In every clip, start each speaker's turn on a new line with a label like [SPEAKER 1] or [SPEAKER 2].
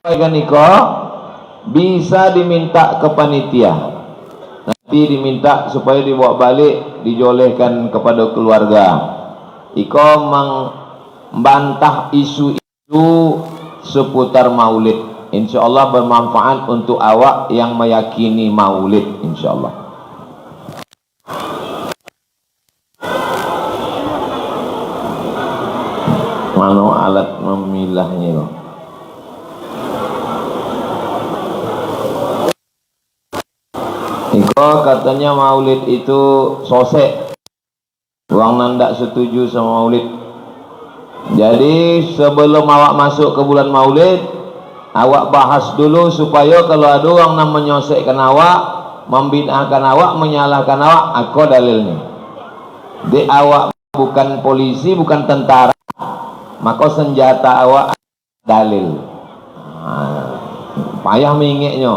[SPEAKER 1] niko bisa diminta ke panitia, nanti diminta supaya dibawa balik, dijolehkan kepada keluarga. Iko membantah isu-isu seputar maulid. Insyaallah bermanfaat untuk awak yang meyakini maulid, insyaallah. Mana alat memilahnya loh. Iko katanya maulid itu sosek. Uang nandak setuju sama maulid. Jadi sebelum awak masuk ke bulan maulid, awak bahas dulu supaya kalau ada orang yang menyosekkan awak, membid'ahkan awak, menyalahkan awak, aku dalilnya. Di awak bukan polisi, bukan tentara, maka senjata awak dalil. Payah mengingeknya,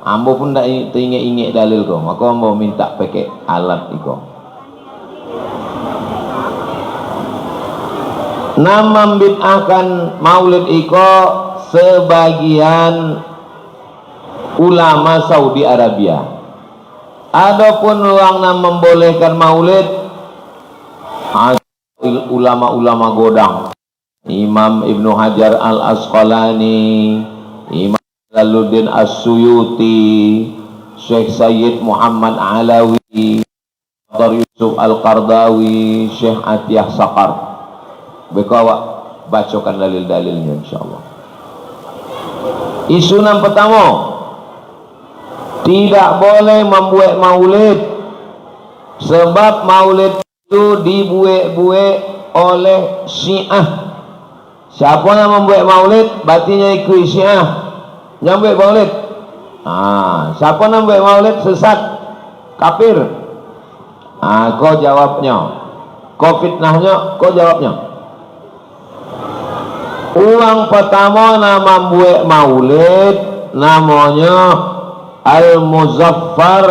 [SPEAKER 1] ambo pun tak ingek dalil kau, maka ambo minta pakai alat iko. Nama membid'ahkan maulid iko sebagian ulama Saudi Arabia. Adapun orang yang membolehkan maulid, ulama-ulama godang, Imam Ibnu Hajar Al-Asqalani, Imam Jalaluddin As-Suyuti, Syekh Sayyid Muhammad Alawi, Dr. Yusuf Al-Qardawi, Syekh Atiyah Saqar. Bekawa bacakan dalil-dalilnya insyaallah. Isu yang pertama, tidak boleh membuat maulid, sebab maulid itu dibuat-buat oleh Syiah. Siapa yang membuat maulid berarti ikut Syiah yang buat maulid. Siapa yang membuat maulid sesat, kafir. Kau jawabnya, kau fitnahnya, kau jawabnya. Uang pertama nama buat maulid namanya Al-Muzaffar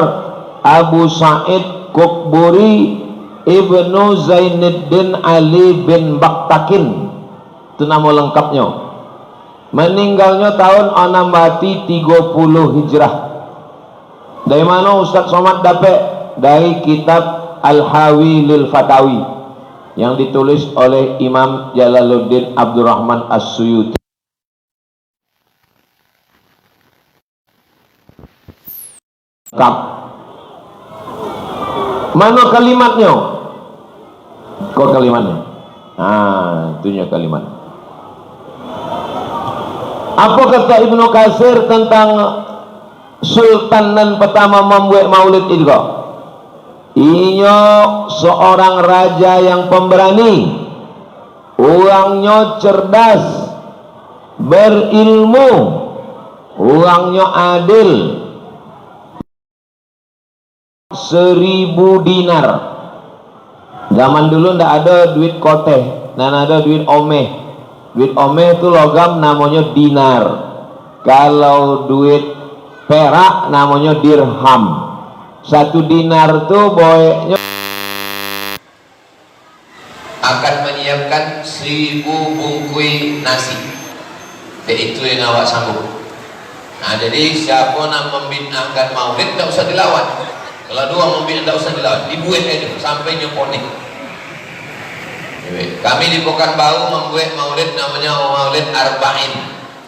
[SPEAKER 1] Abu Sa'id Qukburi Ibnu Zainuddin Ali bin Baktakin, itu nama lengkapnya. Meninggalnya tahun 630 Hijrah. Dari mana Ustaz Somad dapat? Dari kitab Al-Hawi lil Fatawi yang ditulis oleh Imam Jalaluddin Abdurrahman As-Suyuti. Mana kalimatnya? Kok kalimatnya? Itunya kalimat. Apa kata Ibnu Katsir tentang sultan dan pertama membuat maulid itu kok? Inya seorang raja yang pemberani, orangnya cerdas, berilmu, orangnya adil. 1000 dinar. Zaman dulu ndak ada duit koteh, dan ada duit omeh. Duit omeh itu logam namanya dinar. Kalau duit perak namanya dirham. 1 dinar tuh boynya akan menyiapkan 1000 bungkus nasi. Itu yang awak sanggup. Jadi siapa nak membid'ahkan maulid tidak usah dilawan. Kalau dua membid'ah tidak usah dilawan, dibuat aja sampai nyoponik. Kami di Pekanbaru membuat maulid namanya maulid arba'in.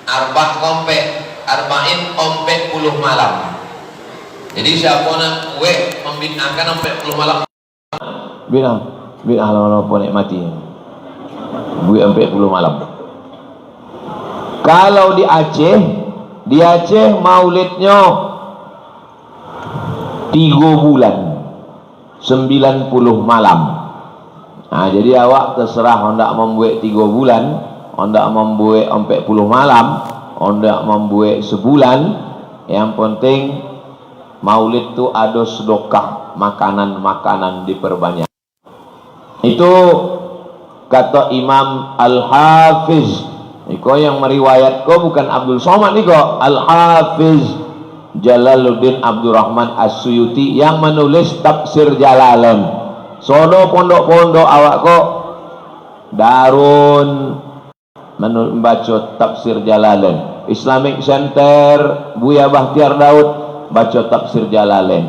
[SPEAKER 1] Arbah kompe, arba'in ompe 10 malam. Jadi siapa nak membid'ahkan sampai 10 malam. Bid'ah lama-lama pun mati. Buat sampai 10 malam. Kalau di Aceh maulidnya 3 bulan 90 malam. Jadi awak terserah hendak membuat 3 bulan, hendak membuat 40 malam, hendak membuat sebulan. Yang penting maulid itu ada sedekah, makanan-makanan diperbanyak. Itu kata Imam Al-Hafiz. Iko yang meriwayat bukan Abdul Somad, iko Al-Hafiz Jalaluddin Abdurrahman As-Suyuti yang menulis tafsir Jalalain. Sono pondok-pondok awak darun membaca tafsir Jalalain. Islamic Center Buya Bahtiar Daud baca tafsir Jalalain.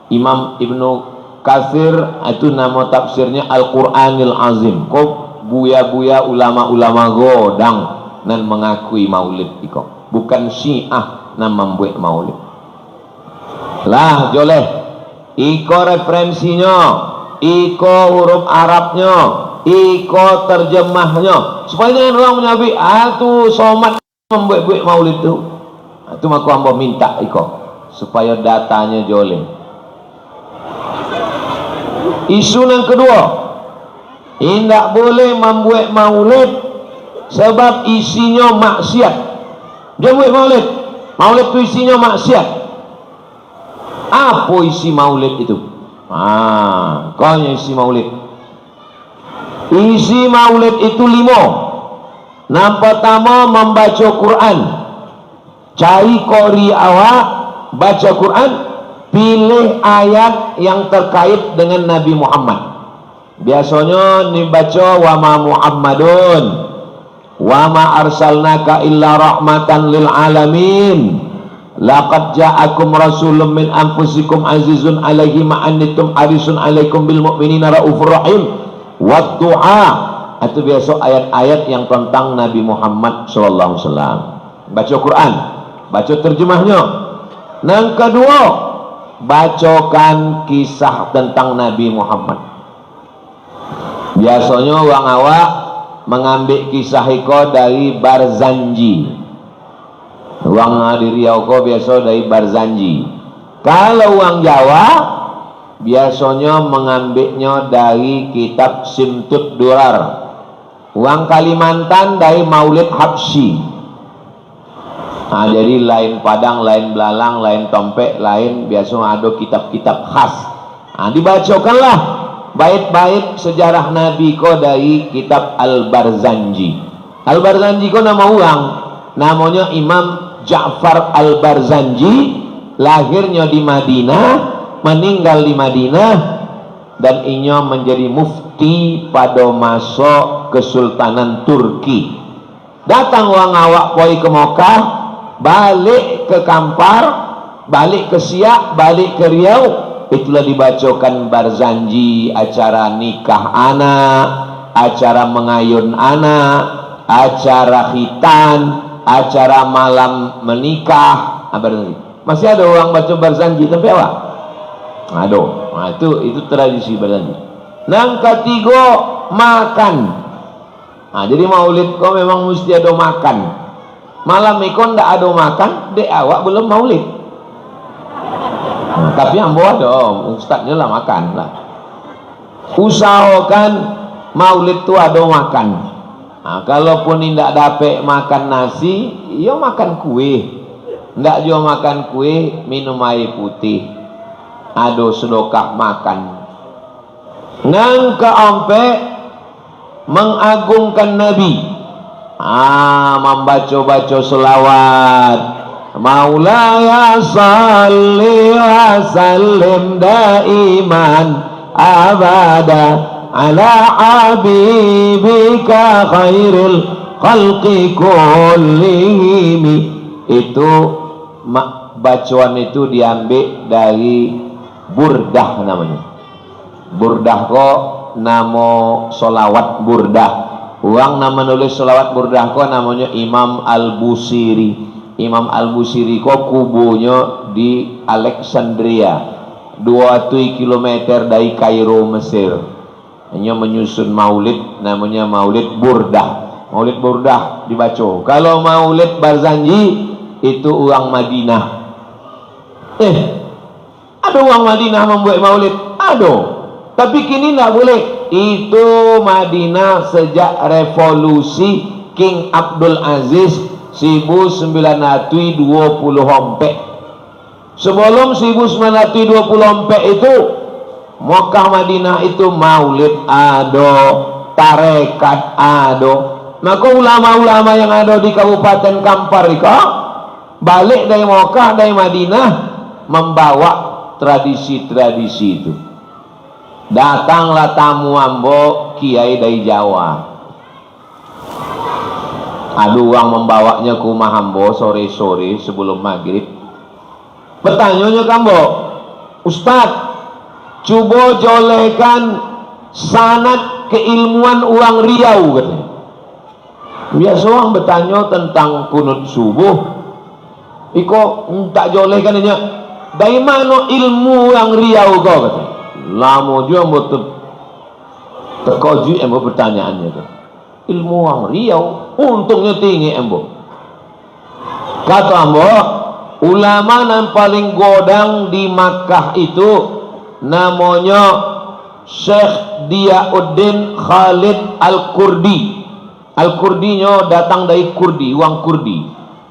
[SPEAKER 1] Imam Ibnu Katsir itu nama tafsirnya Al-Qur'anil Azim. Kok buya-buya ulama-ulama godang dan mengakui maulid iko. Bukan Syiah nan membuat maulid. Lah joleh iko referensinya, iko huruf Arabnya, iko terjemahnya, supaya jangan orang menyabi tuh somat membuat maulid itu. Itu aku hamba minta iko supaya datanya joleh. Isu yang kedua, tidak boleh membuat maulid sebab isinya maksiat. Dia buat maulid, maulid itu isinya maksiat. Apa isi maulid itu? Kau isi maulid. Isi maulid itu 5. Yang pertama membaca Quran. Cari qori awak, baca Quran, pilih ayat yang terkait dengan Nabi Muhammad. Biasanya dibaca wa ma Muhammadun wa ma arsalnaka illa rahmatan lil alamin. Laqad ja'akum rasulun min anfusikum azizun alaihi ma anittum harisun alaikum bil mu'minina raufur rahim. Wa du'a. Itu biasa ayat-ayat yang tentang Nabi Muhammad sallallahu alaihi wasallam. Baca Quran, baca terjemahnya. Yang kedua, bacakan kisah tentang Nabi Muhammad. Biasanya orang awak mengambil kisah iko dari Barzanji. Orang di Riau ko biasa dari Barzanji. Kalau orang Jawa biasanya mengambilnya dari kitab Simtud Durar. Orang Kalimantan dari Maulid Habsyi. Jadi lain Padang, lain Belalang, lain Tompek, lain biasa ada kitab-kitab khas. Dibacakanlah bait-bait sejarah Nabi ko dari kitab Al-Barzanji. Al-Barzanji ko nama orang, namanya Imam Ja'far Al-Barzanji, lahirnya di Madinah, meninggal di Madinah, dan inya menjadi mufti pada masa Kesultanan Turki. Datang orang awak poi ke Mekah, balik ke Kampar, balik ke Siak, balik ke Riau. Itulah dibacakan Barzanji, acara nikah anak, acara mengayun anak, acara khitan, acara malam menikah. Masih ada orang baca Barzanji tapi apa? Ada. Itu tradisi Barzanji. Yang ketiga, makan. Jadi maulid kau memang mesti ada makan. Malam ikon ndak ada makan, dek awak belum maulid. Tapi ambo ada, ustaznya lah makan lah. Usahakan maulid tu ada makan. Kalaupun tidak dapat makan nasi, ya makan kue. Ndak juga makan kue, minum air putih. Ada sedekah makan. Nang keempat, mengagungkan Nabi. Membaca-baca selawat. Maulaya salli wa sallim daiman abada ala habibika khairil khalqi kullihim. Itu bacaan itu diambil dari burdah namanya. Burdah kok nama solawat burdah. Uang nama nulis solawat burdah kok namanya Imam Al-Busiri. Imam Al-Busiri kok kubunya di Alexandria, 20 km dari Kairo, Mesir. Hanya menyusun maulid, namanya maulid burdah. Maulid burdah dibaca. Kalau maulid Barzanji itu uang Madinah. Ada uang Madinah membuat maulid? Ada. Tapi kini tidak boleh. Itu Madinah sejak revolusi King Abdul Aziz 1924. Sebelum 1924 itu Mekah Madinah itu maulid ada, tarekat ada. Maka ulama-ulama yang ada di Kabupaten Kampar balik dari Mekah, dari Madinah, membawa tradisi-tradisi itu. Datanglah tamu ambo kiai dari Jawa. Ada orang membawanya ke rumah hambo sore-sore sebelum maghrib. Pertanyaannya kambo, Ustaz, coba jolekan sanad keilmuan orang Riau katanya. Biasa orang bertanya tentang kunut subuh, iko tak jolekan ini. Dari mana ilmu yang Riau kau katanya? Lama juga betul terkoji embo pertanyaannya tu. Ilmu orang Riau untungnya tinggi embo. Kata ambo, ulama yang paling godang di Makkah itu namanya Syekh Diauddin Khalid Al-Kurdi. Al-Kurdinya datang dari Kurdi, orang Kurdi.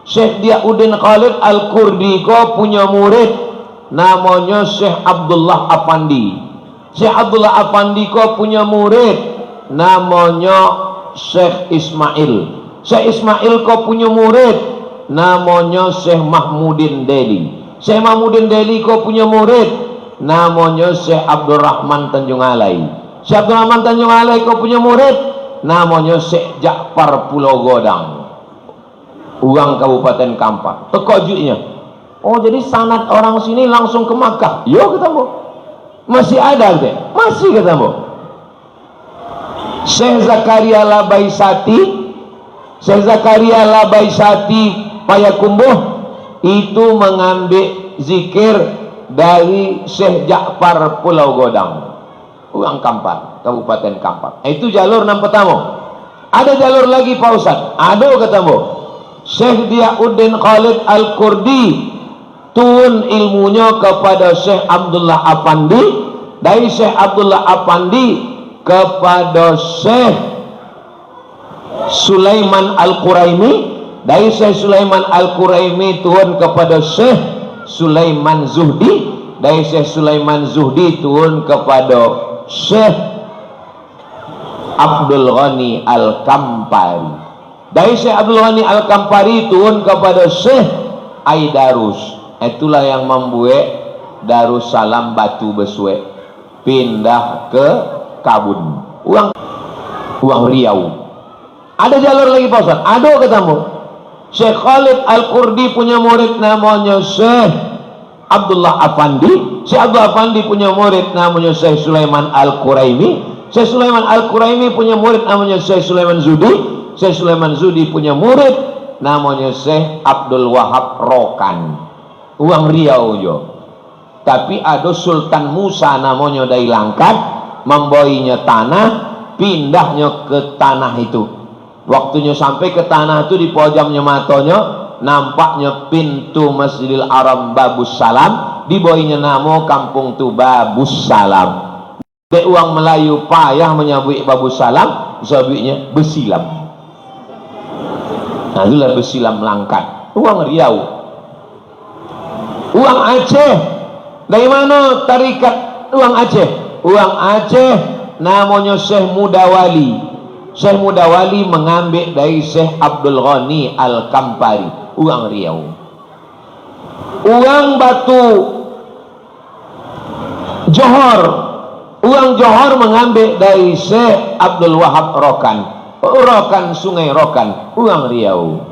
[SPEAKER 1] Syekh Diauddin Khalid Al-Kurdi kau punya murid namanya Syekh Abdullah Afandi. Syekh Abdullah Afandi kau punya murid namanya Syekh Ismail. Syekh Ismail kau punya murid namanya Syekh Mahmudin Deli. Syekh Mahmudin Deli kau punya murid namanya Syekh Abdurrahman Tanjung Alai. Syekh Abdurrahman Tanjung Alai kau punya murid namanya Syekh Ja'far Pulau Godang, orang Kabupaten Kampar. Tekojuknya, oh jadi sanad orang sini langsung ke Makkah. Yo ketemu, masih ada deh, masih ketemu. Syekh Zakaria Labaisati, Syekh Zakaria Labaisati Payakumbuh itu mengambil zikir dari Syekh Ja'far Pulau Godang, orang Kampar, Kabupaten Kampar. Itu jalur yang pertama. Ada jalur lagi Pak Ustaz, ada ketemu Syekh Diauddin Khalid Al-Kurdi turun ilmunya kepada Syekh Abdullah Afandi, dari Syekh Abdullah Afandi kepada Syekh Sulaiman Al-Quraimi, dari Syekh Sulaiman Al-Quraimi turun kepada Syekh Sulaiman Zuhdi, dari Syekh Sulaiman Zuhdi turun kepada Syekh Abdul Ghani Al-Kampari, dari Syekh Abdul Ghani Al-Kampari turun kepada Syekh Aidarus. Itulah yang membuat Darussalam Batu Besue pindah ke Kabun, uang Riau. Ada jalur lagi Pak Ustaz, ada ketemu Syekh Khalid Al-Kurdi punya murid namanya Syekh Abdullah Afandi. Syekh Abdullah Afandi punya murid namanya Syekh Sulaiman Al-Quraimi. Syekh Sulaiman Al-Quraimi punya murid namanya Syekh Sulaiman Zudi. Syekh Sulaiman Zudi punya murid namanya Syekh Abdul Wahab Rokan, uang Riau jo. Tapi ada Sultan Musa namanya dari Langkat, membawainya tanah, pindahnya ke tanah itu. Waktunya sampai ke tanah itu, di pojamnya matanya nampaknya pintu Masjidil Haram Babus Salam, dibawainya nama kampung tu Babus Salam. Dek uang Melayu payah menyabui Babus Salam, sabuknya Besilam. Nah itulah Besilam Langkat, uang Riau. Uang Aceh, dari mana tarikat uang Aceh? Uang Aceh namanya Syekh Mudawali. Syekh Mudawali mengambil dari Syekh Abdul Ghani Al-Kampari, uang Riau. Uang Batu Johor, uang Johor mengambil dari Syekh Abdul Wahab Rokan, Rokan Sungai Rokan, uang Riau.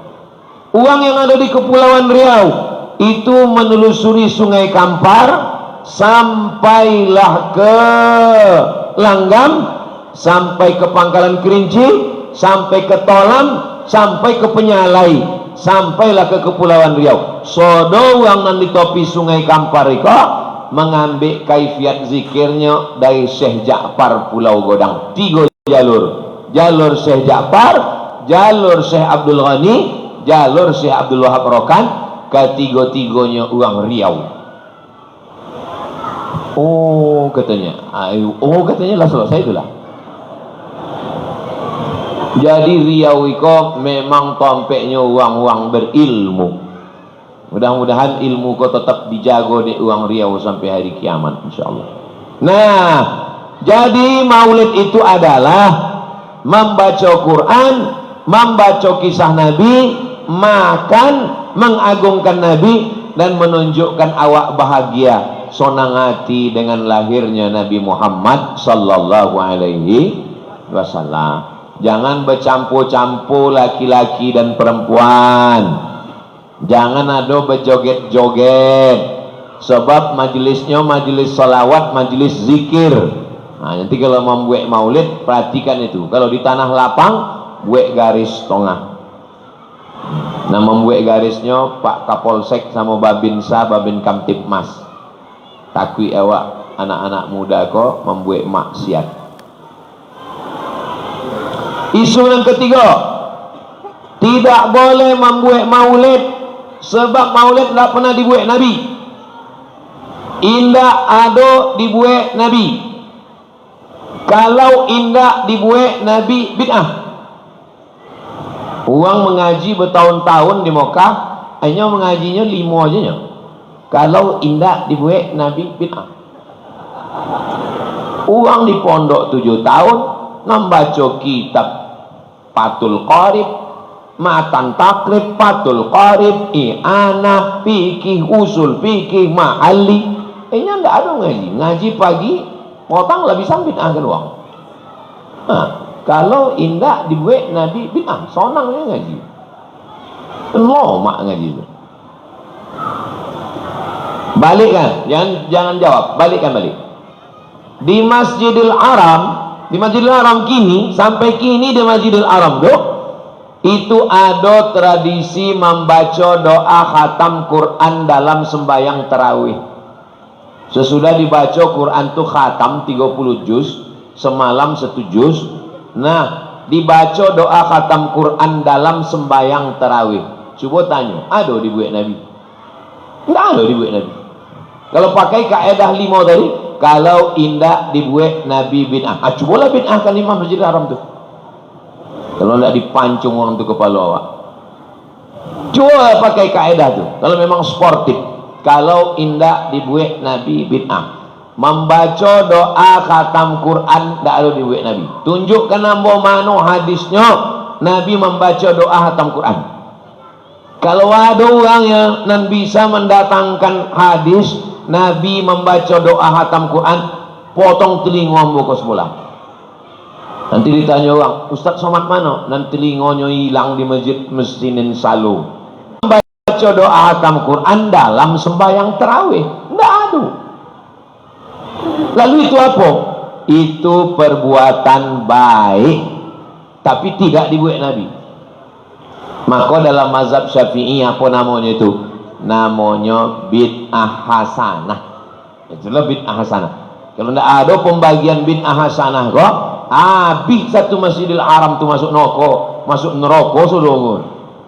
[SPEAKER 1] Uang yang ada di Kepulauan Riau itu menelusuri Sungai Kampar sampailah ke Langgam, sampai ke Pangkalan Kerinci, sampai ke Tolam, sampai ke Penyalai, sampailah ke Kepulauan Riau. Sodo uang nan di topi Sungai Kampar iko mengambil kaifiat zikirnya dari Syekh Ja'far Pulau Godang. 3 jalur, jalur Syekh Ja'far, jalur Syekh Abdul Ghani, jalur Syekh Abdul Wahab Rokan, ketiga-tiganya uang Riau. Oh katanya, oh katanya lah selesai itulah. Jadi Riau iko memang tompeknya uang-uang berilmu. Mudah-mudahan ilmu kau tetap dijago di uang Riau sampai hari kiamat insyaallah. Nah, jadi maulid itu adalah membaca Quran, membaca kisah Nabi, makan, mengagungkan Nabi, dan menunjukkan awak bahagia, sonang hati dengan lahirnya Nabi Muhammad sallallahu alaihi wasallam. Jangan bercampur-campur laki-laki dan perempuan. Jangan ada berjoget-joget. Sebab majelisnya majelis salawat, majelis zikir. Nah, nanti kalau membuat maulid, perhatikan itu. Kalau di tanah lapang, buat garis tengah. Nah, membuat garisnya Pak Kapolsek sama Babinsa, Babin Kamtipmas. Takui awak anak-anak muda kok membuat maksiat. Isu yang ketiga, tidak boleh membuat maulid, sebab maulid tidak pernah dibuat Nabi. Indah ada dibuat Nabi. Kalau indah dibuat Nabi, bid'ah. Orang mengaji bertahun-tahun di Mekah, hanya mengajinya 5 aja nya. Kalau indah dibuat Nabi, bid'ah. Orang di pondok 7 tahun membaca kitab Fathul Qarib, Matan Takrib, Fathul Qarib, I'anah, fikih, usul fikih, mahalli. Nya ndak ada ngaji pagi, potong lebih sambit akan uang. Nah, kalau indah dibuat Nabi bid'ah, sonangnya ngaji. Lomak ngaji itu. Balik kan? Jangan jawab, balik. Di Masjidil Haram kini, sampai kini di Masjidil Haram tuh, itu ada tradisi membaca doa khatam Quran dalam sembahyang tarawih. Sesudah dibaca Quran tuh khatam 30 juz, semalam 1 juz. Nah, dibaca doa khatam Quran dalam sembahyang tarawih. Coba tanya, ada dibuat Nabi? Enggak ada dibuat Nabi. Kalau pakai kaedah 5 tadi, kalau indah dibuat Nabi bid'ah. Cobalah bid'ah kan Imam Masjidil Haram tuh. Kalau enggak dipancung orang tuh kepala awak. Coba pakai kaedah tuh. Kalau memang sportif, kalau indah dibuat Nabi bid'ah. Membaca doa khatam Quran tidak ada dibuat Nabi. Tunjukkan nambah mana hadisnya Nabi membaca doa khatam Quran. Kalau ada orang yang nan bisa mendatangkan hadis Nabi membaca doa khatam Quran, potong telinga buka sebelah. Nanti ditanya orang, Ustaz somat mana? Nanti telingonya hilang di masjid Salo. Membaca doa khatam Quran dalam sembahyang tarawih, tidak ada. Lalu itu apa? Itu perbuatan baik, tapi tidak dibuat Nabi. Maka dalam mazhab Syafi'i apa namanya itu? Namanya bid'ah hasanah. Itulah bid'ah hasanah. Kalau tidak ada pembagian bid'ah hasanah kok, habis satu Masjidil Haram tu masuk neraka sudah.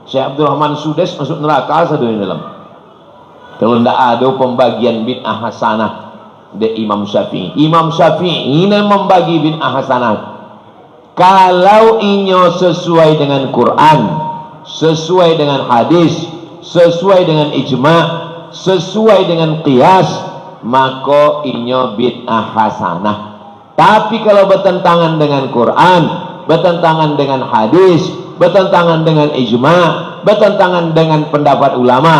[SPEAKER 1] Syekh Abdul Rahman Sudes masuk neraka sudah di dalam. Kalau tidak ada pembagian bid'ah hasanah de Imam Syafi'i. Imam Syafi'i ini membagi bid'ah hasanah. Kalau inyo sesuai dengan Quran, sesuai dengan hadis, sesuai dengan ijma', sesuai dengan qiyas, maka inyo bid'ah hasanah. Tapi kalau bertentangan dengan Quran, bertentangan dengan hadis, bertentangan dengan ijma', bertentangan dengan pendapat ulama,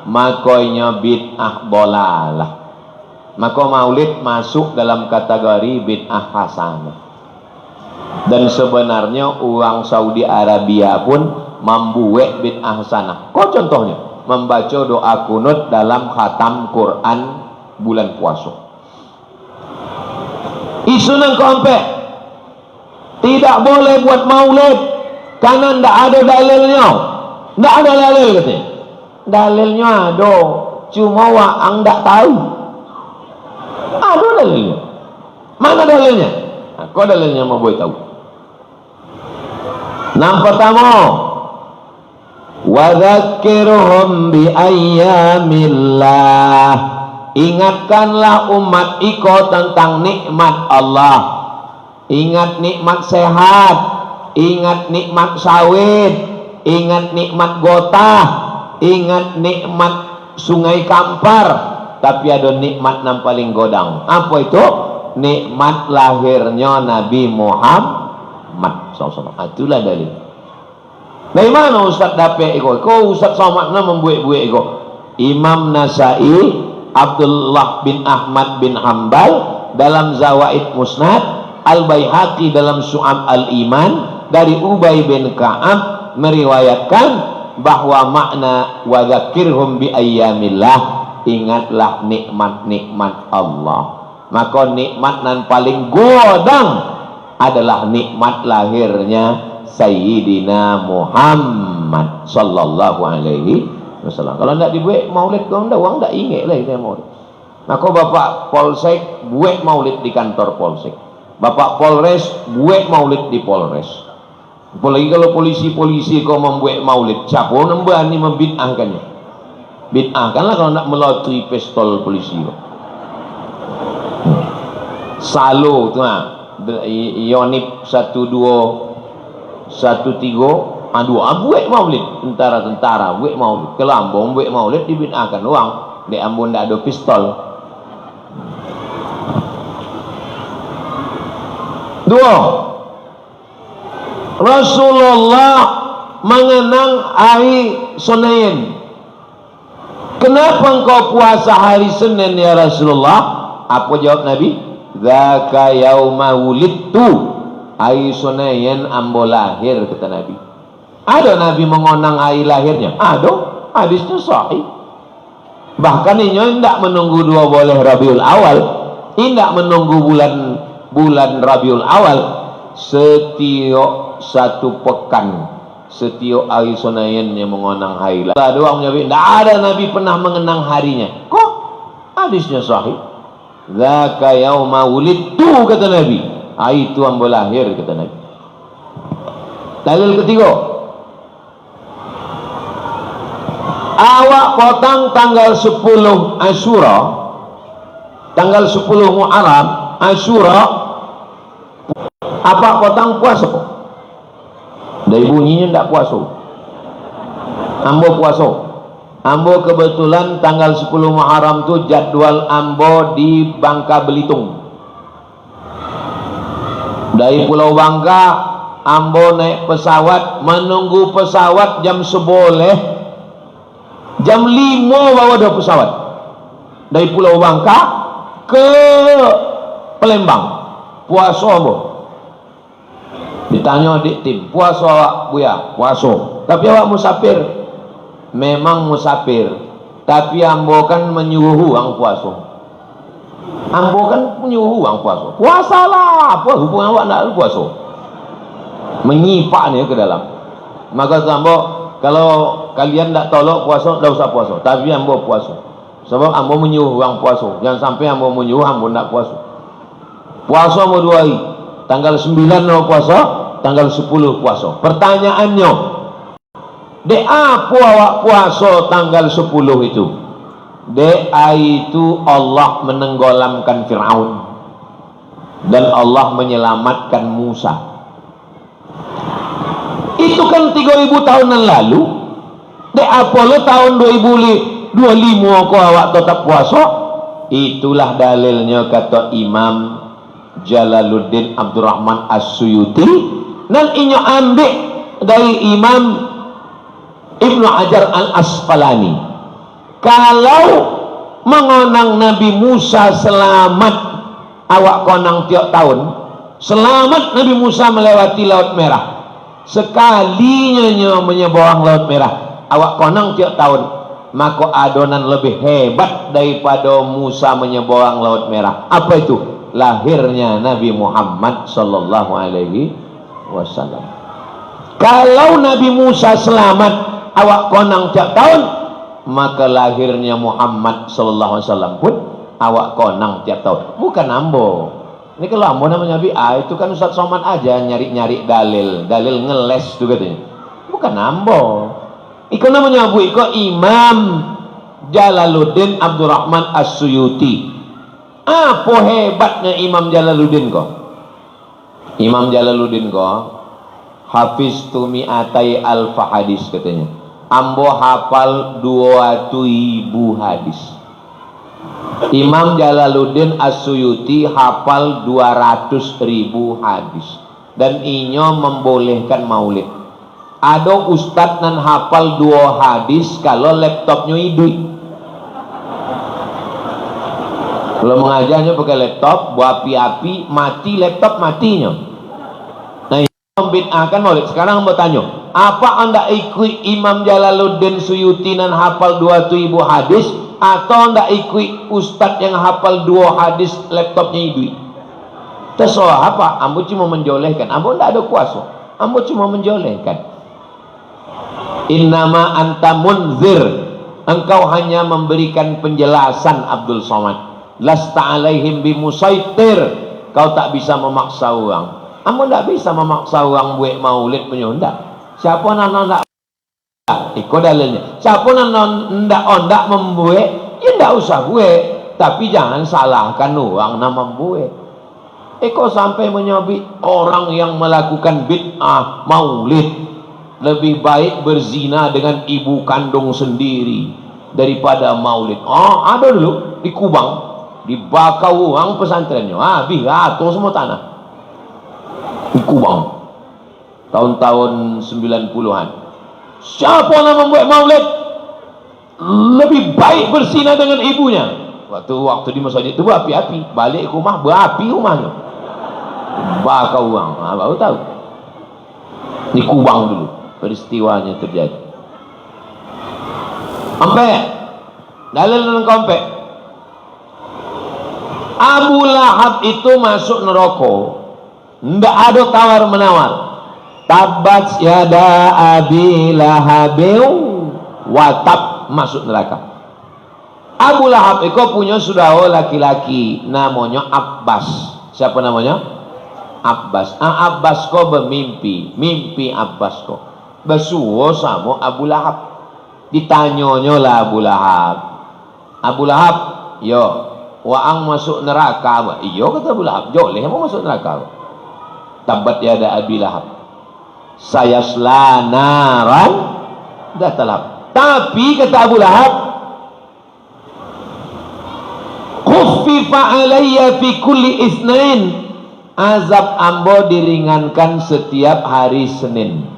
[SPEAKER 1] maka inyo bid'ah dolalah. Maka maulid masuk dalam kategori bid'ah hasanah. Dan sebenarnya orang Saudi Arabia pun membuat bid'ah hasanah. Kok contohnya? Membaca doa kunut dalam khatam Quran bulan puasa. Isu nang keempat, tidak boleh buat maulid karena tidak ada dalilnya. Tidak ada dalil katanya. Dalilnya ada, cuma waang tidak tahu. Ada dalilnya. Mana dalilnya? Kau dalilnya mau boleh tahu. Yang pertama, wadzakirhum bi ayyamillah. Ingatkanlah umat iko tentang nikmat Allah. Ingat nikmat sehat, ingat nikmat sawit, ingat nikmat gotah, ingat nikmat sungai Kampar. Tapi ada nikmat yang paling godang. Apa itu? Nikmat lahirnya Nabi Muhammad SAW. Itulah dalil. Dari mana Ustaz dapat iko? Kau Ustaz Somatna membuat-buat iko. Imam Nasai, Abdullah bin Ahmad bin Hambal dalam Zawaid Musnad, Al-Baihaqi dalam Syu'ab Al-Iman, dari Ubay bin Ka'ab meriwayatkan bahwa makna wa dzakirhum bi ayyamillah, ingatlah nikmat-nikmat Allah. Maka nikmat nan paling godang adalah nikmat lahirnya Sayyidina Muhammad sallallahu alaihi wasallam. Kalau tidak dibuat maulid kau ndak, orang ndak ingat lah ini maulid. Maka Bapak Polsek buat maulid di kantor Polsek, Bapak Polres buat maulid di Polres. Apalagi kalau polisi-polisi kau membuat maulid, siapa yang berani membid'ahkannya? Bid'ahkanlah kalau nak melalui pistol polisi. Salo tu Yonip 1213 buat maulid, tentara buat maulid, Kelambong buat maulid dibid'ahkan orang. Di Ambon tak ada pistol. Dua, Rasulullah mengenang hari Senin. Kenapa engkau puasa hari Senin ya Rasulullah? Apa jawab Nabi? Dzaka yauma wulidtu, hari Senin ambo lahir, kata Nabi. Ada Nabi mengenang hari lahirnya? Ada, hadisnya sahih. Bahkan ini tidak menunggu 2 bulan Rabiul Awal, tidak menunggu bulan Rabiul Awal, setiap 1 pekan, setiap hari Senin yang mengenang hari lahir. Ada orang menyebut tidak ada Nabi pernah mengenang harinya. Kok hadisnya sahih? Dzaka yauma wulidtu, kata Nabi, hari itu ambo lahir, kata Nabi. Dalil ketiga, awak potong tanggal 10 Asyura, tanggal 10 Muharram, Asyura, apa potong puasa? Dari bunyinya tidak puasa. Ambo puasa. Ambo kebetulan tanggal 10 Muharram tu jadwal ambo di Bangka Belitung. Dari Pulau Bangka ambo naik pesawat, menunggu pesawat jam 11, jam 5 baru ada pesawat dari Pulau Bangka ke Palembang. Puasa ambo. Ditanya adik tim, puasa awak buya? Puasa. Tapi awak musafir? Memang musafir, tapi ambo kan menyuruh orang puasa. Ambo kan menyuruh orang puasa. Puasalah, apa hubungan awak nak puasa? Menyipak ni ke dalam. Maka ambo, kalau kalian tak tolak puasa, tak usah puasa. Tapi ambo puasa. Sebab ambo menyuruh orang puasa. Jangan sampai ambo menyuruh ambo nak puasa. Puasa ambo 2 hari. Tanggal 9 ambo puasa, tanggal 10 puasa. Pertanyaannya, dek apa awak puasa tanggal 10 itu? Dek itu Allah menenggelamkan Fir'aun dan Allah menyelamatkan Musa. Itu kan 3000 tahun yang lalu. Dek apa lo tahun 2025 kau awak tetap puasa? Itulah dalilnya, kata Imam Jalaluddin Abdurrahman As-Suyuti, dan inyo ambil dari Imam Ibnu Hajar Al-Asqalani. Kalau mengonang Nabi Musa selamat, awak konang tiap tahun selamat Nabi Musa melewati Laut Merah, sekalinya menyeberang Laut Merah, awak konang tiap tahun, maka adonan lebih hebat daripada Musa menyeberang Laut Merah. Apa itu? Lahirnya Nabi Muhammad sallallahu alaihi wasallam. Kalau Nabi Musa selamat awak konang tiap tahun, maka lahirnya Muhammad sallallahu alaihi wasallam pun awak konang tiap tahun. Bukan ambo. Ini kalau ambo namanya Nabi, itu kan Ustaz Somad aja nyari-nyari dalil ngeles tu katanya. Bukan ambo. Iko namanya Abu Iko Imam Jalaluddin Abdurrahman As-Suyuti. Apa hebatnya Imam Jalaluddin kok? Imam Jalaluddin kok hafiz tu mi'atai alfa hadis, katanya. Ambo hafal 200.000 hadis. Imam Jalaluddin As-Suyuti hafal 200.000 hadis. Dan inyo membolehkan maulid. Ada ustadz nan hafal 2 hadis kalau laptopnya hidup. Kalau mengajarnya pakai laptop, buat api-api, mati laptop matinya. membid'ahkan maulid. Sekarang mau tanya, apa anda ikut Imam Jalaluddin Suyuti dan hafal 2000 hadis, atau anda ikut ustadz yang hafal 2 hadis laptopnya ibu? Terserah apa, ambo cuma menjolehkan. Ambo tidak ada kuasa, ambo cuma menjolehkan. Innama anta munzir, engkau hanya memberikan penjelasan Abdul Somad. Lasta alaihim bimusaitir, kau tak bisa memaksa orang. Ambo tidak bisa memaksa orang buat maulid penyondak. Siapa nak ikut dalilnya. Siapa nak membuat, ya tidak usah buat. Tapi jangan salahkan orang nak membuat. Kau sampai menyabit orang yang melakukan bid'ah maulid lebih baik berzina dengan ibu kandung sendiri daripada maulid. Ada dulu di Kubang, dibakar orang pesantrennya. Habis atur semua tanah di Kubang tahun-tahun 90-an. Siapa yang membuat maulid lebih baik berzina dengan ibunya. Waktu di masjid itu berapi-api, balik ke rumah berapi rumahnya, bakar orang. Baru tahu di Kubang dulu peristiwanya terjadi. Sampai dalil dan kompek, Abu Lahab itu masuk neraka. Tidak ada tawar menawar. Tabat yada abi lahabiu watab, masuk neraka. Abu Lahab itu punya saudara laki-laki namanya Abbas. Siapa namanya? Abbas. Abbas ko mimpi Abbas ko bersuara sama Abu Lahab. Ditanyanya lah Abu Lahab, yo waang masuk neraka. Iyo kata Abu Lahab, joleh mau masuk neraka. Tabat yada abi lahab, saya selanaran dah talab. Tapi kata Abu Lahab, khuffifa alayya fi kulli isnain, azab ambo diringankan setiap hari Senin.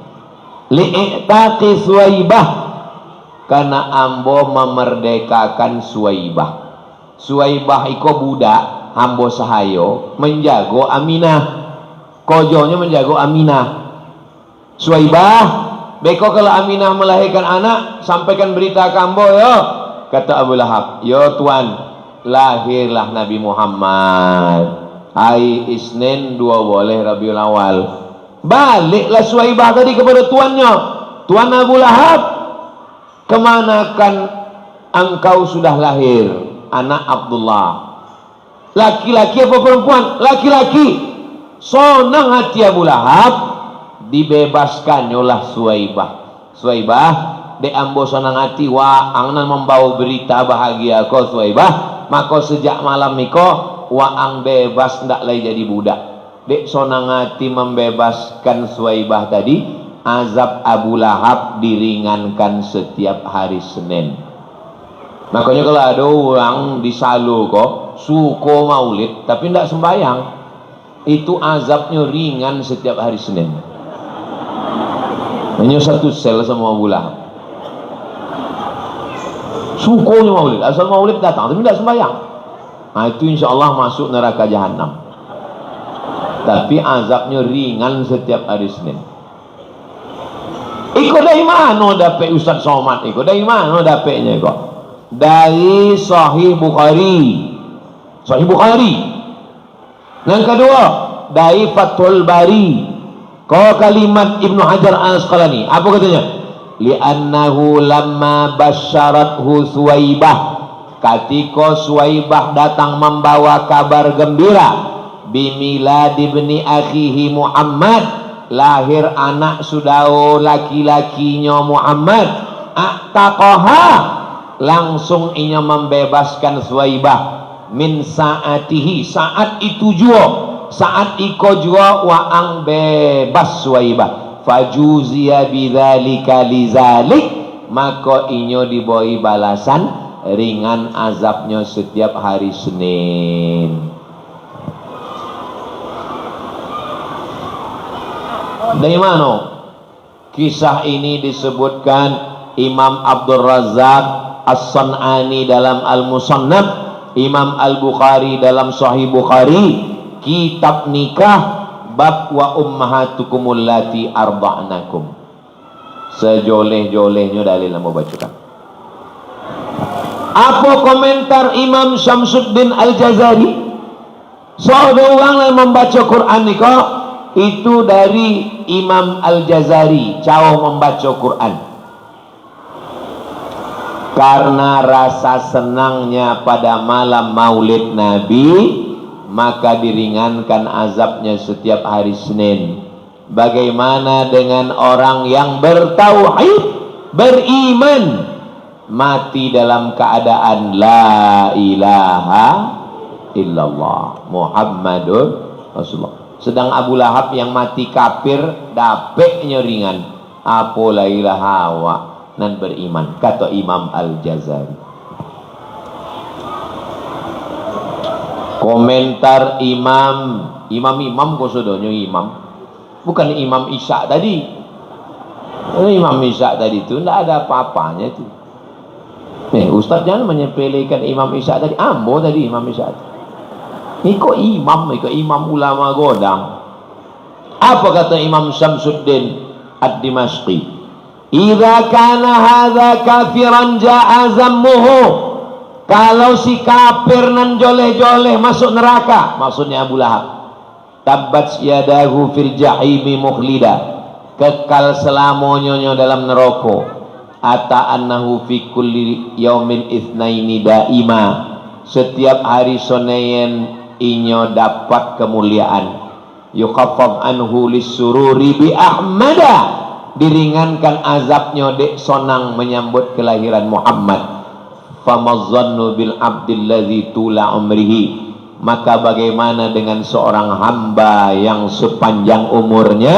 [SPEAKER 1] Li'itaqi Suwaibah, karena ambo memerdekakan Suwaibah. Suwaibah iko budak ambo sahayo menjago Aminah. Kojonya menjago Aminah. Suwaibah, beko kalau Aminah melahirkan anak, sampaikan berita ke ambo yo. Kata Abu Lahab, yo tuan, lahirlah Nabi Muhammad hari Isnin 2 boleh Rabiul Awal. Baliklah Suwaibah tadi kepada tuannya, tuan Abu Lahab, kemanakan engkau sudah lahir anak Abdullah? Laki-laki apa perempuan? Laki-laki. Sonang hati Abu Lahab, dibebaskan oleh Suwaibah de ambo sonang hati wa angnan membawa berita bahagia ko Suwaibah, maka sejak malam niko wa ang bebas ndak lagi jadi budak. Dek sonang hati membebaskan Suwaibah tadi, azab Abu Lahab diringankan setiap hari Senin. Makanya kalau ada orang di Salo kok suko maulid tapi ndak sembayang, itu azabnya ringan setiap hari Senin. Hanya satu sel sama Abu Lahab. Sukonya maulid, asal maulid datang tapi tidak sembahyang. Nah itu insya Allah masuk neraka jahanam. Tapi azabnya ringan setiap hari Senin. Iko dari mana dapat Ustaz Somad? Iko dari mana dapatnya kok? Dari Sahih Bukhari. Sahih Bukhari. Yang kedua dari Fathul Bari. Kau kalimat Ibnu Hajar Al-Asqalani, apa katanya? Li'annahu lamma basyarathu Suwaibah, ketika Suwaibah datang membawa kabar gembira bimilad ibni akhihi Muhammad, lahir anak saudara laki-lakinya Muhammad, aqtaqaha, langsung ia membebaskan Suwaibah min saatihi, saat itu juga, saat iko juga waang bebas Suwaibah, fajuziya bidzalika lizalik, maka inyo diboi balasan ringan azabnya setiap hari Senin. Dari mana kisah ini disebutkan? Imam Abdul Razak As-San'ani dalam Al-Musannaf, Imam Al-Bukhari dalam Sahih Bukhari, kitab nikah bab wa ummahatukumul lati arda'nakum. Sejoleh-jolehnya dalil yang mau bacakan. Apa komentar Imam Syamsuddin Al-Jazari? Seorang orang yang membaca Quran ni kok itu dari Imam Al-Jazari, cara membaca Quran. Karena rasa senangnya pada malam Maulid Nabi, maka diringankan azabnya setiap hari Senin. Bagaimana dengan orang yang bertauhid, beriman, mati dalam keadaan la ilaha illallah Muhammadur Rasulullah. Sedang Abu Lahab yang mati kafir, dapetnya ringan. Apa la ilaha wa nan beriman, kata Imam Al-Jazari. Komentar imam kok sudahnya imam, bukan Imam Isya tadi. Imam Isya tadi itu tidak ada apa-apanya itu. Ustaz jangan menyepelekan Imam Isya tadi. Ambo tadi Imam Isya tadi. Ini kok imam ulama godang. Apa kata Imam Syamsuddin Ad-Dimashqi? Idza kana hadza kafiran ja'a zammuhu. Kalau si kafir nan joleh-joleh masuk neraka, maksudnya Abu Lahab, tabbat yadahu fil jahimi mukhlida, kekal selamanya dalam neraka. Ata annahu fi kulli yaumin itsnaini daima, setiap hari Senin inyo dapat kemuliaan. Yukhaffaf anhu lisururi bi ahmada, diringankan azabnya dek sonang menyambut kelahiran Muhammad. Famazzannu bil abdilladzi tula umrihi, maka bagaimana dengan seorang hamba yang sepanjang umurnya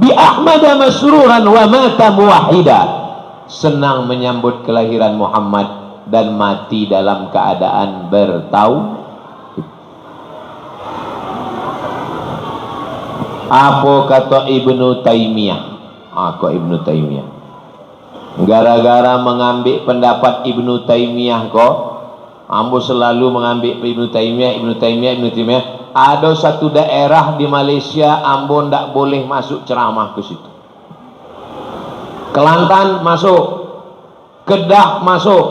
[SPEAKER 1] bi ahmada masruran wa mata muwahhida, senang menyambut kelahiran Muhammad dan mati dalam keadaan bertauhid. Apa kata Ibnu Taimiyah? Kok Ibnu Taimiyah? Gara-gara mengambil pendapat Ibnu Taimiyah kok, ambo selalu mengambil Ibnu Taimiyah. Ada satu daerah di Malaysia ambo ndak boleh masuk ceramah ke situ. Kelantan masuk, Kedah masuk,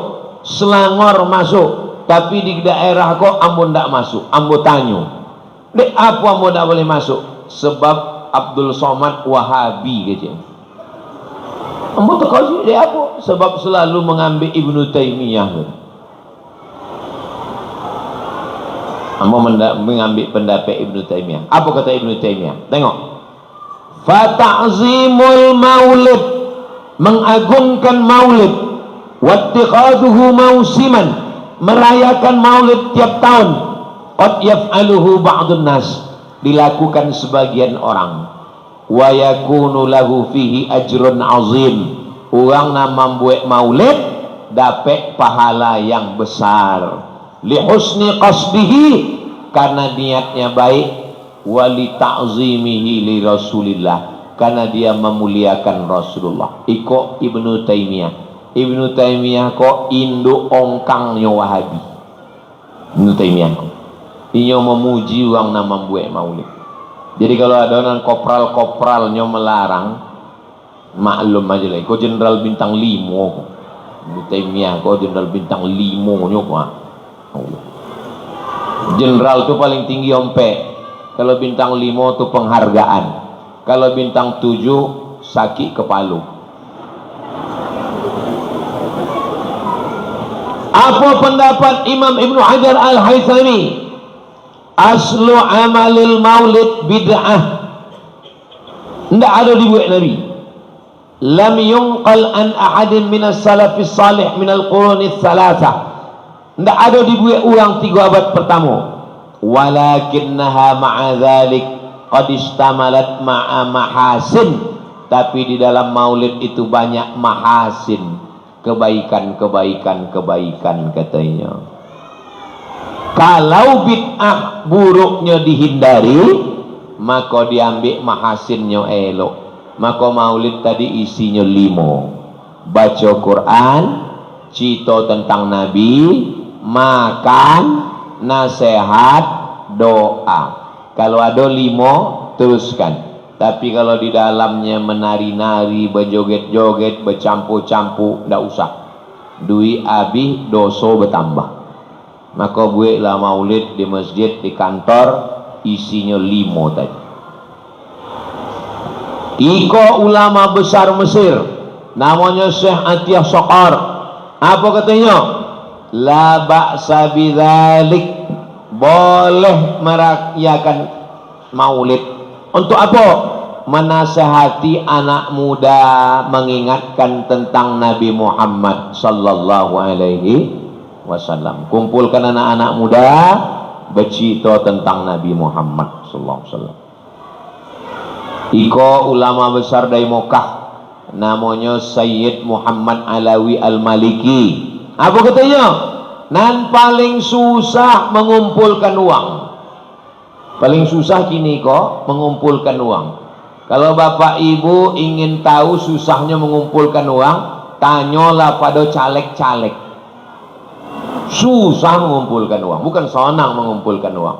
[SPEAKER 1] Selangor masuk, tapi di daerah kok ambo ndak masuk. Ambo tanya, dek apa ambo ndak boleh masuk? Sebab Abdul Somad Wahabi gitu. Ambo tak tahu dia apa? Sebab selalu mengambil Ibnu Taimiyah. Ambo mengambil pendapat Ibnu Taimiyah. Apa kata Ibnu Taimiyah? Tengok. Fa ta'zimul maulid, mengagungkan maulid, wattiqaduhu mausiman, merayakan maulid tiap tahun, qad yaf'aluhu ba'dun nas, dilakukan sebagian orang. Wa yakunu lahu fihi ajrun azim, orang nama membuat maulid dapat pahala yang besar. Li husni qasdihi, karena niatnya baik. Wa li ta'zimihi li Rasulillah, karena dia memuliakan Rasulullah. Iko Ibnu Taimiyah. Ibnu Taimiyah kok induk ongkangnya Wahabi. Ibnu Taimiyah kok inyo memuji orang nama membuat maulid. Jadi kalau ada orang kopral-kopralnya melarang, maklum aja lah. Kau jenderal bintang 5 kok. Ibnu Taimiyah kau jenderal bintang 5 kok. Jenderal tu paling tinggi ompe. Kalau bintang 5 tu penghargaan. Kalau bintang 7 sakit kepala. Apa pendapat Imam Ibnu Hajar Al-Haythami? Aslu amalil maulid bid'ah, tidak ada dibuat Nabi. Lam yunqal an ahadin minas salafis salih minal qurunith thalatha, tidak ada dibuat orang 3 abad pertama. Walakinnaha ma'a dhalik qad istamalat ma'a mahasin, tapi di dalam maulid itu banyak mahasin, kebaikan katanya. Kalau bid'ah buruknya dihindari, maka diambil mahasinnya elok. Maka maulid tadi isinya 5. Baca Quran, cerita tentang Nabi, makan, nasihat, doa. Kalau ada 5, teruskan. Tapi kalau di dalamnya menari-nari, berjoget-joget, bercampur-campur, tidak usah. Duit habis, dosa bertambah. Maka buatlah maulid di masjid, di kantor, isinya 5 tadi. Iko ulama besar Mesir, namanya Syekh Atiyah Saqar. Apa katanya? La ba'sa bidzalik, boleh merayakan maulid. Untuk apa? Menasihati anak muda, mengingatkan tentang Nabi Muhammad sallallahu alaihi wasallam. Kumpulkan anak-anak muda bercerita tentang Nabi Muhammad sallallahu alaihi wasallam. Iko ulama besar dari Mekah, namanya Sayyid Muhammad Alawi Al-Maliki. Apa katanya? Nan paling susah mengumpulkan uang. Paling susah kini kok mengumpulkan uang. Kalau bapak ibu ingin tahu susahnya mengumpulkan uang, tanyalah pada caleg-caleg. Susah mengumpulkan uang, bukan senang mengumpulkan uang.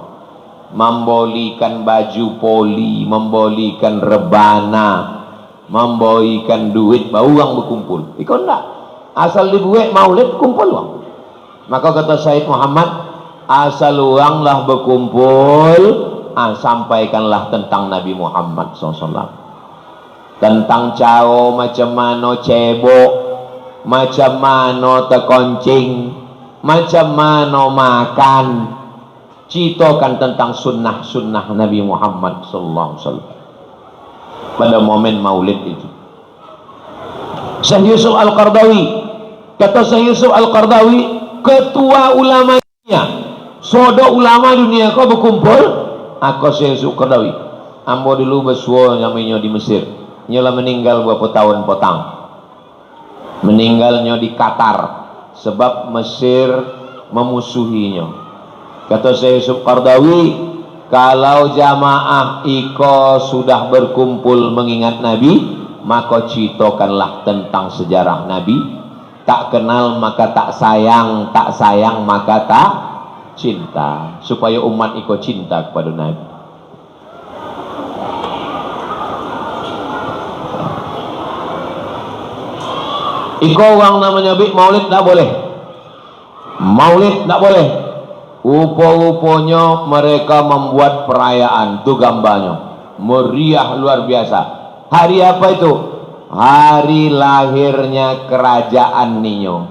[SPEAKER 1] Membolikan baju poli, membolikan rebana, membolikan duit, baru uang berkumpul. Ikut enggak? Asal dibuat maulid, kumpul uang. Maka kata Sayyid Muhammad, asal uanglah berkumpul, sampaikanlah tentang Nabi Muhammad SAW. Tentang cara macam mana cebok, macam mana terkoncing, macam mana makan. Ceritakan tentang sunnah-sunnah Nabi Muhammad SAW pada momen maulid itu. Syekh Yusuf Al-Qardawi, kata Syekh Yusuf Al-Qardawi, ketua ulamanya, sodok ulama dunia kau berkumpul. Aku Syekh Yusuf Al-Qardawi, ambo dulu bersuara namanya di Mesir, nyala meninggal beberapa tahun potang, meninggalnya di Qatar sebab Mesir memusuhinya. Kata Syekh Yusuf Qardawi, kalau jamaah iko sudah berkumpul mengingat Nabi, maka ceritakanlah tentang sejarah Nabi. Tak kenal maka tak sayang, tak sayang maka tak cinta, supaya umat iko cinta kepada Nabi. Iko orang namanya maulid tak boleh, maulid tak boleh. Rupa-rupanya mereka membuat perayaan, itu gambarnya meriah luar biasa. Hari apa itu? Hari lahirnya kerajaan Nino.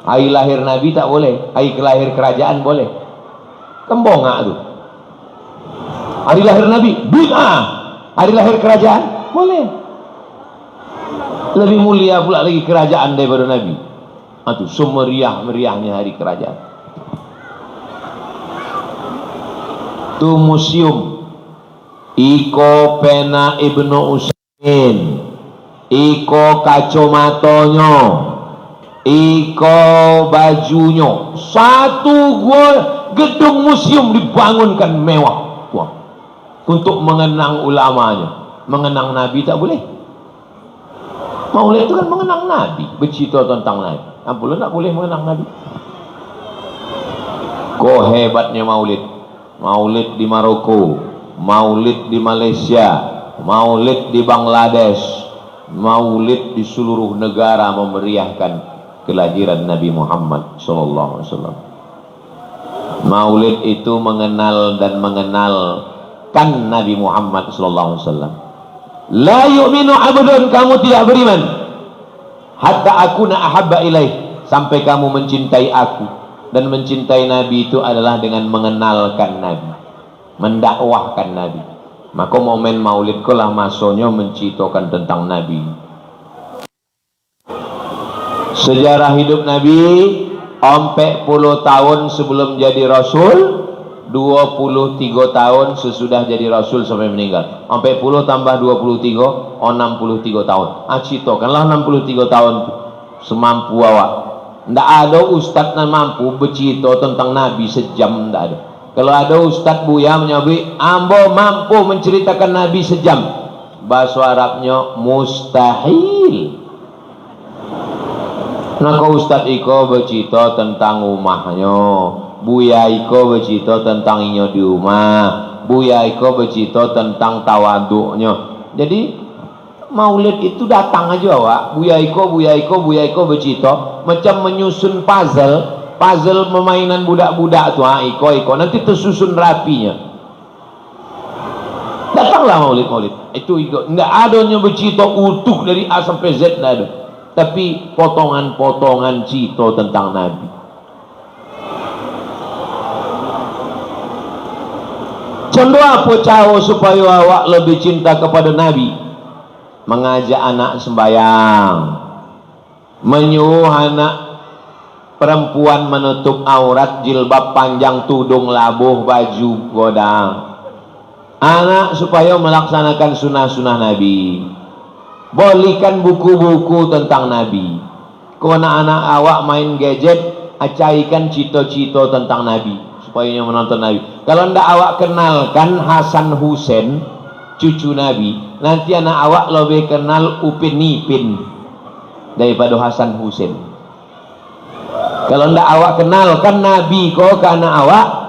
[SPEAKER 1] Hari lahir Nabi tak boleh, hari lahir kerajaan boleh. Kembongak tu. Hari lahir Nabi bid'ah, hari lahir kerajaan boleh. Lebih mulia pula lagi kerajaan daripada Nabi. Itu semeriah-meriahnya hari kerajaan. Itu museum iko pena Ibnu Utsaimin, iko kacamatonyo, iko bajunya, satu gedung museum dibangunkan mewah. Wah, untuk mengenang ulamanya. Mengenang Nabi tak boleh. Maulid itu kan mengenang Nabi, bercerita tentang Nabi. Apalah tak boleh mengenang Nabi. Kok hebatnya maulid. Maulid di Maroko, maulid di Malaysia, maulid di Bangladesh, maulid di seluruh negara memeriahkan kelahiran Nabi Muhammad SAW. Maulid itu mengenal dan mengenalkan Nabi Muhammad SAW. La yu'minu abdun, kamu tidak beriman hatta akuna ahabba ilaih, sampai kamu mencintai aku. Dan mencintai Nabi itu adalah dengan mengenalkan Nabi, mendakwahkan Nabi. Maka momen maulid kulah masanya menceritakan tentang Nabi. Sejarah hidup Nabi 40 tahun sebelum jadi Rasul, 23 tahun sesudah jadi Rasul sampai meninggal. 40 tambah 23, 63 tahun. Ceritakanlah 63 tahun semampu awak. Tidak ada ustaz yang mampu bercerita tentang Nabi sejam, tidak ada. Kalau ada ustaz Buya menyebut ambo mampu menceritakan Nabi sejam, bahasa Arabnya mustahil. Maka ustaz iko bercerita tentang rumahnya, Buya iko bercerita tentang inyo di rumah, Buya iko bercerita tentang tawaduknya. Jadi maulid itu datang aja Wak. Buya iko bercerita macam menyusun puzzle memainan budak-budak tuh. Iko nanti tersusun rapinya. Datanglah maulid. Itu enggak adanya bercerita utuh dari A sampai Z, enggak ada. Tapi potongan-potongan cerita tentang Nabi. Contoh apa cara supaya awak lebih cinta kepada Nabi? Mengajak anak sembahyang, menyuruh anak perempuan menutup aurat, jilbab panjang, tudung labuh, baju godang. Anak supaya melaksanakan sunnah-sunnah Nabi. Bolikan buku-buku tentang Nabi. Kalau anak awak main gadget, acaikan cito-cito tentang Nabi supaya menonton Nabi. Kalau ndak awak kenalkan Hasan Hussein, cucu Nabi, nanti anak awak lebih kenal Upin Ipin daripada Hasan Hussein. Kalau ndak awak kenalkan Nabi kok ke anak awak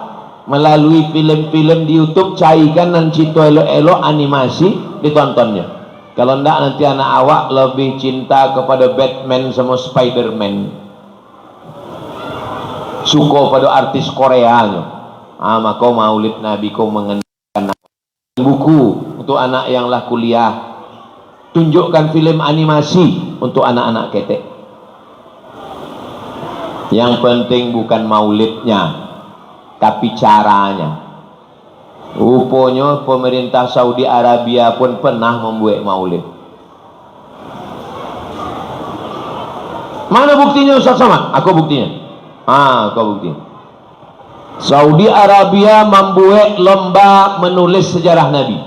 [SPEAKER 1] melalui film-film di YouTube, caikan dan cito elok-elok animasi ditontonnya. Kalau ndak nanti anak awak lebih cinta kepada Batman sama Spiderman, suka pada artis Koreanya. Maka maulid Nabi kau mengenalkan buku untuk anak yang lah kuliah, tunjukkan film animasi untuk anak-anak ketek. Yang penting bukan maulidnya, tapi caranya. Rupanya pemerintah Saudi Arabia pun pernah membuat maulid. Mana buktinya Ustaz Somad? Aku buktinya. Kau buktinya. Saudi Arabia membuat lomba menulis sejarah Nabi.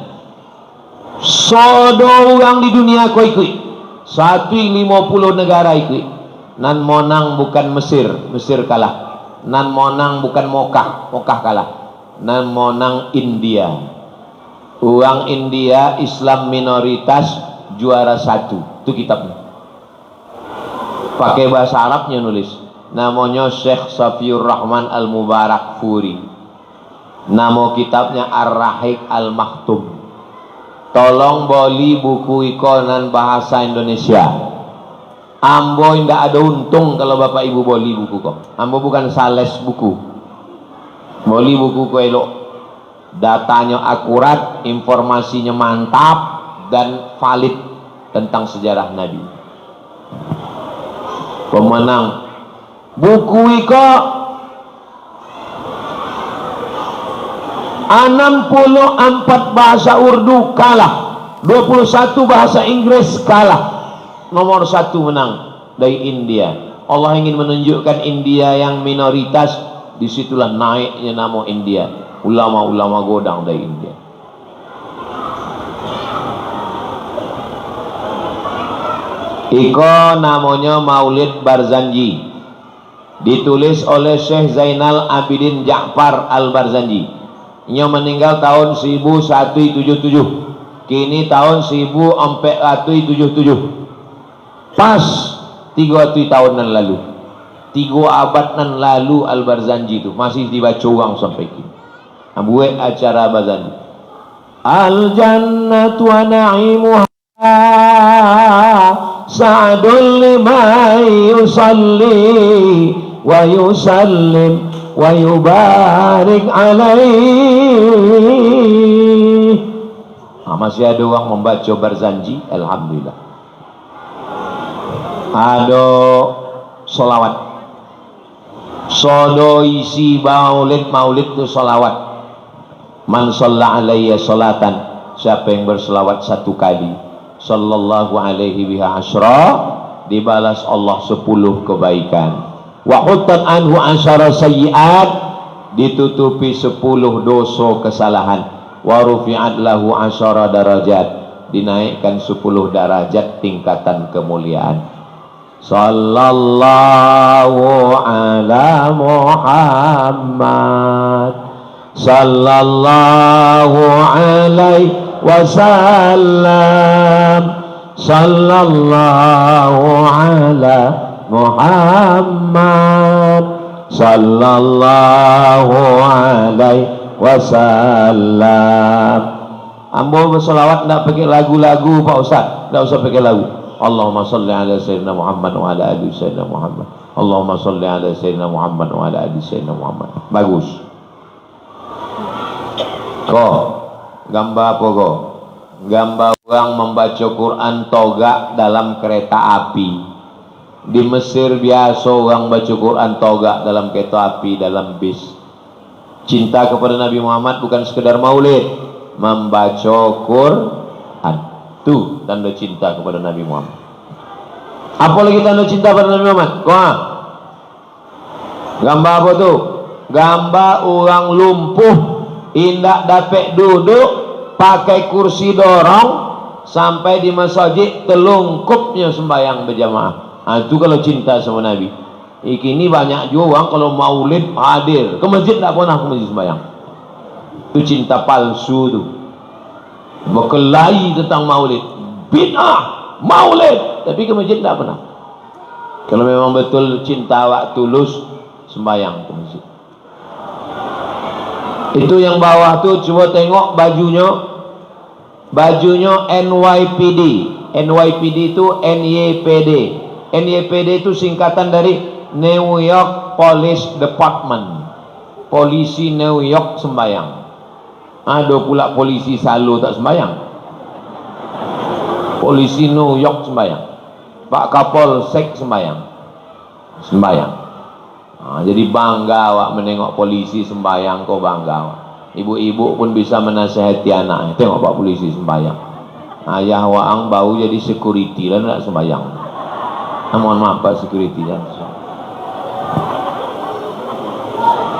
[SPEAKER 1] Sodo orang di dunia kau ikut. 150 negara ikut. Nan monang bukan Mesir kalah. Nan monang bukan Mokkah kalah. Nan monang India. Orang India Islam minoritas juara 1. Itu kitabnya. Pakai bahasa Arabnya nulis. Namanya Syekh Safiur Rahman Al-Mubarak Furi. Nama kitabnya Ar-Rahiq Al-Maktum. Tolong beli buku ikonan bahasa Indonesia. Ambo ndak ada untung kalau bapak ibu beli buku kok. Ambo bukan sales buku. Beli buku kok elok, datanya akurat, informasinya mantap dan valid tentang sejarah Nabi. Pemenang buku iko 64 bahasa Urdu kalah, 21 bahasa Inggris kalah. Nomor 1 menang dari India. Allah ingin menunjukkan India yang minoritas. Disitulah naiknya nama India, ulama-ulama godang dari India. Iko namanya Maulid Barzanji, ditulis oleh Syekh Zainal Abidin Ja'far Al-Barzanji. Ia meninggal tahun 1177, kini tahun 1477, pas 3 tahun yang lalu. 3 abad nan lalu Al-Barzanji itu masih dibaca orang sampai kini. Buat acara Barzanji. Al-jannatu wa na'imuha sa'adun liman yusalli wa yusallim wa yubarik alaih. Masih ada orang membaca Barzanji, alhamdulillah. Ada solawat. Sodo isi maulid itu salawat. Man shalla alayya salatan, siapa yang berselawat 1 kali, sallallahu alaihi biha asyra, dibalas Allah 10 kebaikan. Wa huttat anhu asyara sayyiat, ditutupi 10 dosa kesalahan. Wa rufi'at lahu asyara darajat, dinaikkan 10 derajat tingkatan kemuliaan. Sallallahu ala Muhammad sallallahu alaihi wasallam, sallallahu ala Muhammad sallallahu alaihi wasallam. Ambo bersolawat tidak pakai lagu-lagu Pak Ustaz, tidak usah pakai lagu. Allahumma salli ala sayyidina Muhammad wa ala ali sayyidina Muhammad. Allahumma salli ala sayyidina Muhammad wa ala ali sayyidina Muhammad. Bagus. Kok gambar apa kok? Gambar orang membaca Quran togak dalam kereta api. Di Mesir biasa orang baca Quran togak dalam kereta api, dalam bis. Cinta kepada Nabi Muhammad bukan sekedar maulid, membaca Quran. Tuh tanda cinta kepada Nabi Muhammad. Apa lagi tanda cinta pada Nabi Muhammad? Wah, gambar apa tuh? Gambar orang lumpuh, indak dapat duduk, pakai kursi dorong, sampai di masjid telungkupnya sembahyang berjamaah. Itu kalau cinta sama Nabi. Ini banyak juga orang kalau maulid hadir ke masjid, tak pernah ke masjid sembahyang. Itu cinta palsu tuh. Berkelahi tentang maulid, bid'ah maulid, tapi ke masjid tak pernah. Kalau memang betul cinta awak tulus, sembahyang ke masjid. Itu yang bawah tuh, coba tengok bajunya NYPD. NYPD itu NYPD. NYPD itu singkatan dari New York Police Department. Polisi New York sembahyang. Ada pula polisi Salo tak sembahyang. Polisi New York sembahyang. Pak Kapolsek sembahyang. Jadi bangga awak menengok polisi sembahyang, kau bangga awak. Ibu-ibu pun bisa menasihati anaknya. Tengok Pak polisi sembahyang. Ayah waang bau jadi security lah nak sembahyang. Mohon maaf Pak security lah.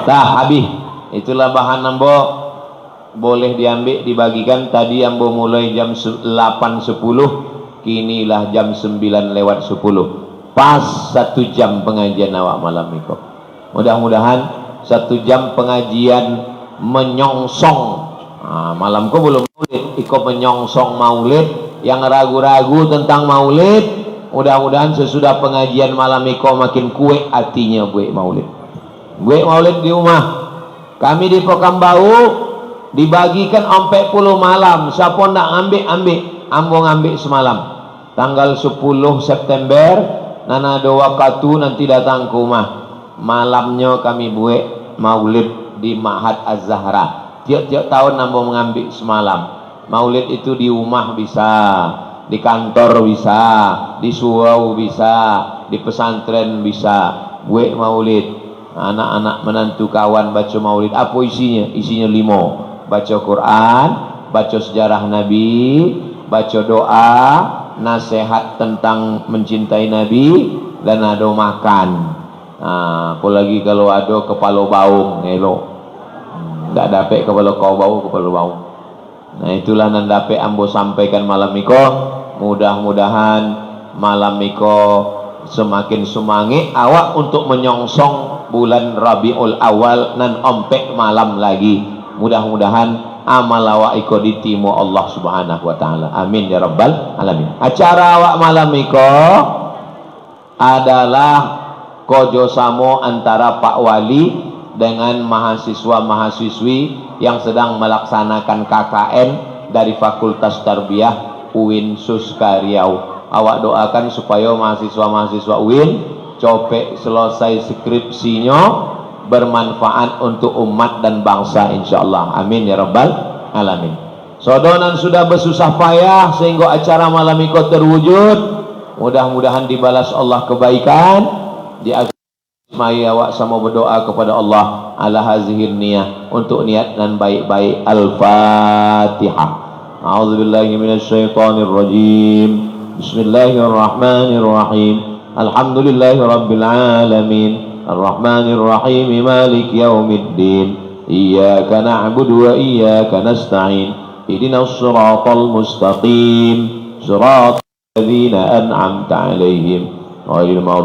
[SPEAKER 1] Habis. Itulah bahan nambo. Boleh diambil, dibagikan. Tadi ambo mulai jam 8.10, kinilah jam 9:10. Pas 1 jam pengajian awak malam itu. Mudah-mudahan 1 jam pengajian menyongsong. Malam ko belum maulid, iko menyongsong maulid. Yang ragu-ragu tentang maulid, mudah-mudahan sesudah pengajian malam iko makin kuat hatinya buat maulid. Buat maulid di rumah. Kami di Pekambau dibagikan 40 malam. Siapa nak ambil, ambo ngambil semalam. Tanggal 10 September nana ada waktu nanti datang ke rumah. Malamnya kami buat maulid di Ma'had Az-Zahra. Tiap-tiap tahun ambo mengambil semalam. Maulid itu di rumah bisa, di kantor bisa, di surau bisa, di pesantren bisa. Buat maulid. Anak-anak menantu kawan baca maulid. Apa isinya? Isinya 5. Baca Quran, baca sejarah Nabi, baca doa, nasihat tentang mencintai Nabi, dan ada makan. Apalagi kalau ada kepala baung, elok. Tak dapat kepala kau bau, kepala baung. Itulah yang dapat ambo sampaikan malam iko. Mudah-mudahan malam iko semakin semangat awak untuk menyongsong bulan Rabiul Awal nan ompek malam lagi. Mudah-mudahan amal awak iko ditimu Allah Subhanahu wa taala. Amin ya rabbal alamin. Acara awak malam iko adalah kerjasama antara Pak Wali dengan mahasiswa-mahasiswi yang sedang melaksanakan KKN dari Fakultas Tarbiyah UIN Suska Riau. Awak doakan supaya mahasiswa-mahasiswa UIN copek selesai skripsinya, bermanfaat untuk umat dan bangsa insyaallah. Amin ya rabbal alamin. Sodonan sudah bersusah payah sehingga acara malam itu terwujud. Mudah-mudahan dibalas Allah kebaikan. Di mari awak sama berdoa kepada Allah ala hazihir niyah, untuk niat dan baik-baik. Al-Fatihah. A'udzubillahi minasyaitonir rajim. Bismillahirrahmanirrahim. Alhamdulillahi rabbil alamin. الرحمن الرحيم مالك يوم الدين إياك نعبد وإياك نستعين اهدنا الصراط المستقيم صراط الذين أنعمت عليهم غير المغضوب